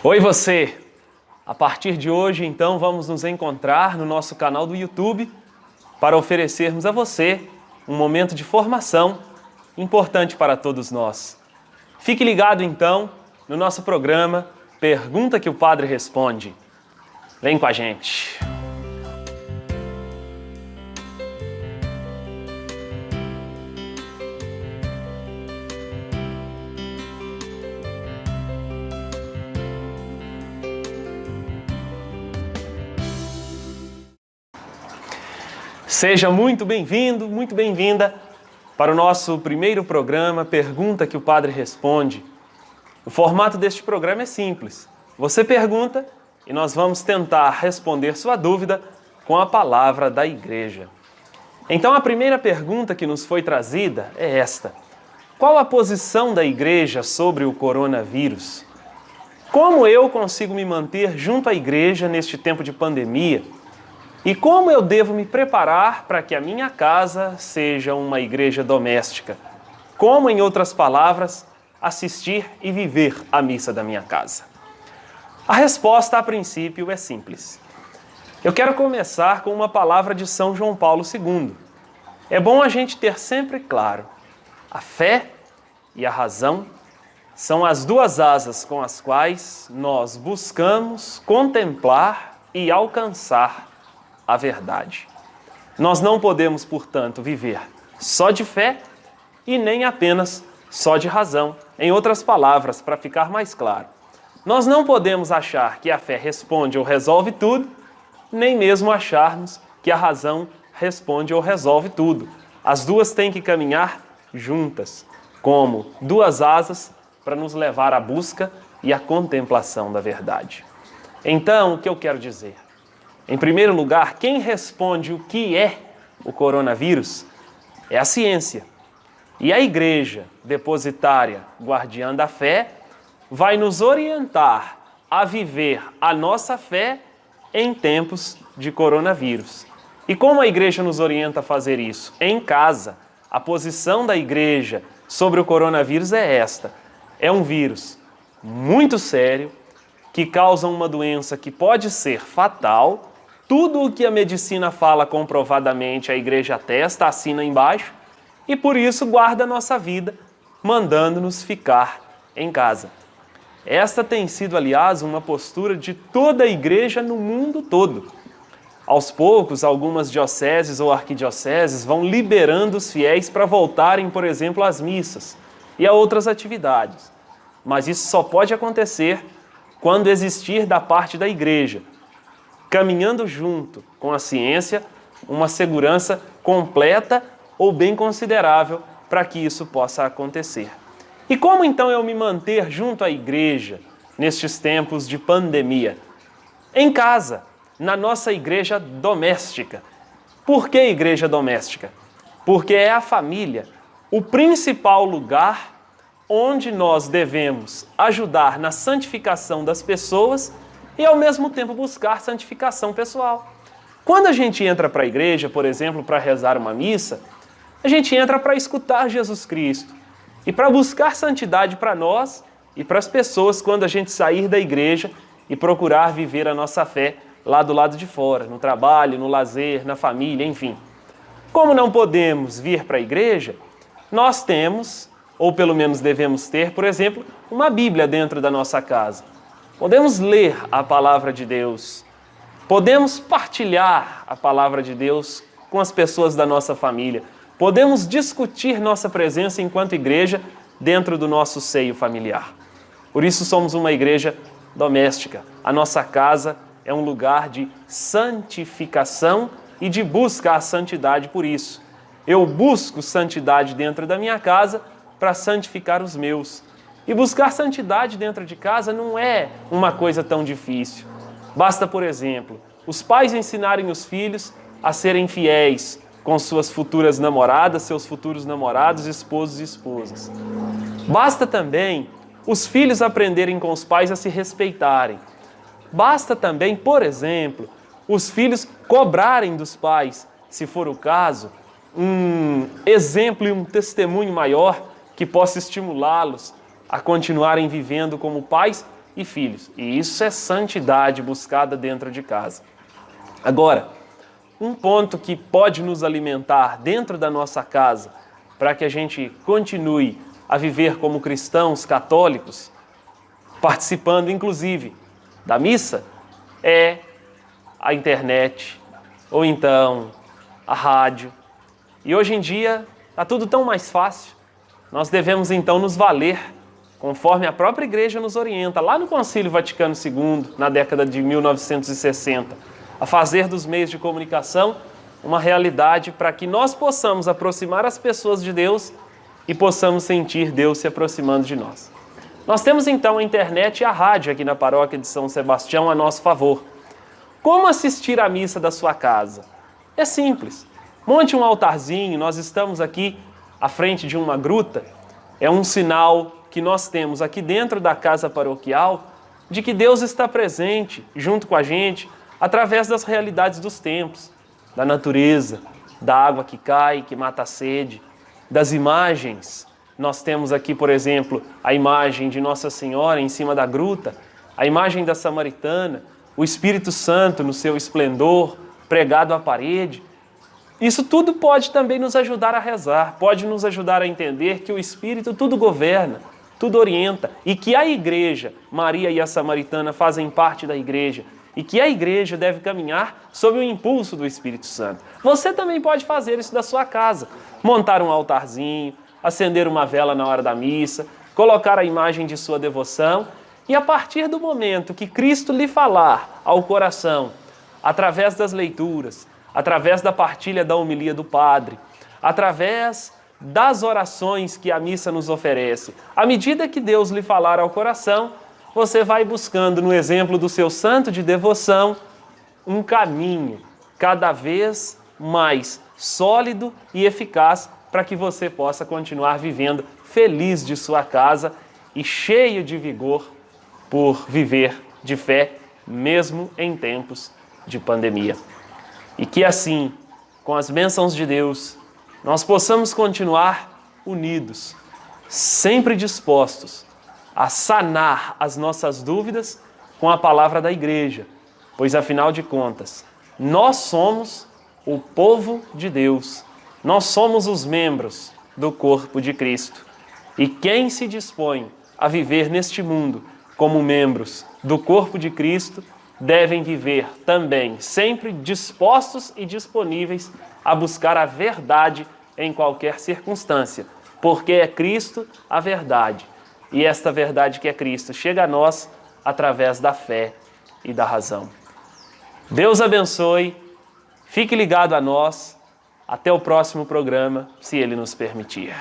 Oi você! A partir de hoje, então, vamos nos encontrar no nosso canal do YouTube para oferecermos a você um momento de formação importante para todos nós. Fique ligado, então, no nosso programa Pergunta que o Padre Responde. Vem com a gente! Seja muito bem-vindo, muito bem-vinda para o nosso primeiro programa Pergunta que o Padre Responde. O formato deste programa é simples. Você pergunta e nós vamos tentar responder sua dúvida com a palavra da Igreja. Então a primeira pergunta que nos foi trazida é esta: qual a posição da Igreja sobre o coronavírus? Como eu consigo me manter junto à Igreja neste tempo de pandemia? E como eu devo me preparar para que a minha casa seja uma igreja doméstica? Como, em outras palavras, assistir e viver a missa da minha casa? A resposta, a princípio, é simples. Eu quero começar com uma palavra de São João Paulo II. É bom a gente ter sempre claro: a fé e a razão são as duas asas com as quais nós buscamos contemplar e alcançar a verdade. Nós não podemos, portanto, viver só de fé e nem apenas só de razão. Em outras palavras, para ficar mais claro, nós não podemos achar que a fé responde ou resolve tudo, nem mesmo acharmos que a razão responde ou resolve tudo. As duas têm que caminhar juntas, como duas asas para nos levar à busca e à contemplação da verdade. Então, o que eu quero dizer? Em primeiro lugar, quem responde o que é o coronavírus é a ciência. E a Igreja, depositária, guardiã da fé, vai nos orientar a viver a nossa fé em tempos de coronavírus. E como a Igreja nos orienta a fazer isso? Em casa, a posição da Igreja sobre o coronavírus é esta: é um vírus muito sério, que causa uma doença que pode ser fatal. Tudo o que a medicina fala comprovadamente, a Igreja atesta, assina embaixo, e por isso guarda a nossa vida, mandando-nos ficar em casa. Esta tem sido, aliás, uma postura de toda a Igreja no mundo todo. Aos poucos, algumas dioceses ou arquidioceses vão liberando os fiéis para voltarem, por exemplo, às missas e a outras atividades. Mas isso só pode acontecer quando existir da parte da Igreja, caminhando junto com a ciência, uma segurança completa ou bem considerável para que isso possa acontecer. E como então eu me manter junto à Igreja nestes tempos de pandemia? Em casa, na nossa igreja doméstica. Por que igreja doméstica? Porque é a família o principal lugar onde nós devemos ajudar na santificação das pessoas e, ao mesmo tempo, buscar santificação pessoal. Quando a gente entra para a igreja, por exemplo, para rezar uma missa, a gente entra para escutar Jesus Cristo e para buscar santidade para nós e para as pessoas quando a gente sair da igreja e procurar viver a nossa fé lá do lado de fora, no trabalho, no lazer, na família, enfim. Como não podemos vir para a igreja, nós temos, ou pelo menos devemos ter, por exemplo, uma Bíblia dentro da nossa casa. Podemos ler a palavra de Deus, podemos partilhar a palavra de Deus com as pessoas da nossa família, podemos discutir nossa presença enquanto igreja dentro do nosso seio familiar. Por isso somos uma igreja doméstica. A nossa casa é um lugar de santificação e de busca à santidade por isso. Eu busco santidade dentro da minha casa para santificar os meus. E buscar santidade dentro de casa não é uma coisa tão difícil. Basta, por exemplo, os pais ensinarem os filhos a serem fiéis com suas futuras namoradas, seus futuros namorados, esposos e esposas. Basta também os filhos aprenderem com os pais a se respeitarem. Basta também, por exemplo, os filhos cobrarem dos pais, se for o caso, um exemplo e um testemunho maior que possa estimulá-los a continuarem vivendo como pais e filhos. E isso é santidade buscada dentro de casa. Agora, um ponto que pode nos alimentar dentro da nossa casa para que a gente continue a viver como cristãos católicos, participando inclusive da missa, é a internet ou então a rádio. E hoje em dia está tudo tão mais fácil. Nós devemos então nos valer, conforme a própria igreja nos orienta, lá no Concílio Vaticano II, na década de 1960, a fazer dos meios de comunicação uma realidade para que nós possamos aproximar as pessoas de Deus e possamos sentir Deus se aproximando de nós. Nós temos então a internet e a rádio aqui na paróquia de São Sebastião a nosso favor. Como assistir à missa da sua casa? É simples. Monte um altarzinho, nós estamos aqui à frente de uma gruta. É um sinal que nós temos aqui dentro da casa paroquial de que Deus está presente junto com a gente através das realidades dos tempos, da natureza, da água que cai, que mata a sede, das imagens. Nós temos aqui, por exemplo, a imagem de Nossa Senhora em cima da gruta, a imagem da Samaritana, o Espírito Santo no seu esplendor, pregado à parede. Isso tudo pode também nos ajudar a rezar, pode nos ajudar a entender que o Espírito tudo governa, tudo orienta, e que a igreja, Maria e a Samaritana fazem parte da igreja, e que a igreja deve caminhar sob o impulso do Espírito Santo. Você também pode fazer isso da sua casa, montar um altarzinho, acender uma vela na hora da missa, colocar a imagem de sua devoção, e a partir do momento que Cristo lhe falar ao coração, através das leituras, através da partilha da homilia do Padre, através das orações que a missa nos oferece, à medida que Deus lhe falar ao coração, você vai buscando, no exemplo do seu santo de devoção, um caminho cada vez mais sólido e eficaz para que você possa continuar vivendo feliz de sua casa e cheio de vigor por viver de fé, mesmo em tempos de pandemia. E que assim, com as bênçãos de Deus, nós possamos continuar unidos, sempre dispostos a sanar as nossas dúvidas com a palavra da igreja, pois afinal de contas, nós somos o povo de Deus, nós somos os membros do corpo de Cristo. E quem se dispõe a viver neste mundo como membros do corpo de Cristo, devem viver também sempre dispostos e disponíveis a buscar a verdade em qualquer circunstância, porque é Cristo a verdade. E esta verdade que é Cristo chega a nós através da fé e da razão. Deus abençoe, fique ligado a nós, até o próximo programa, se Ele nos permitir.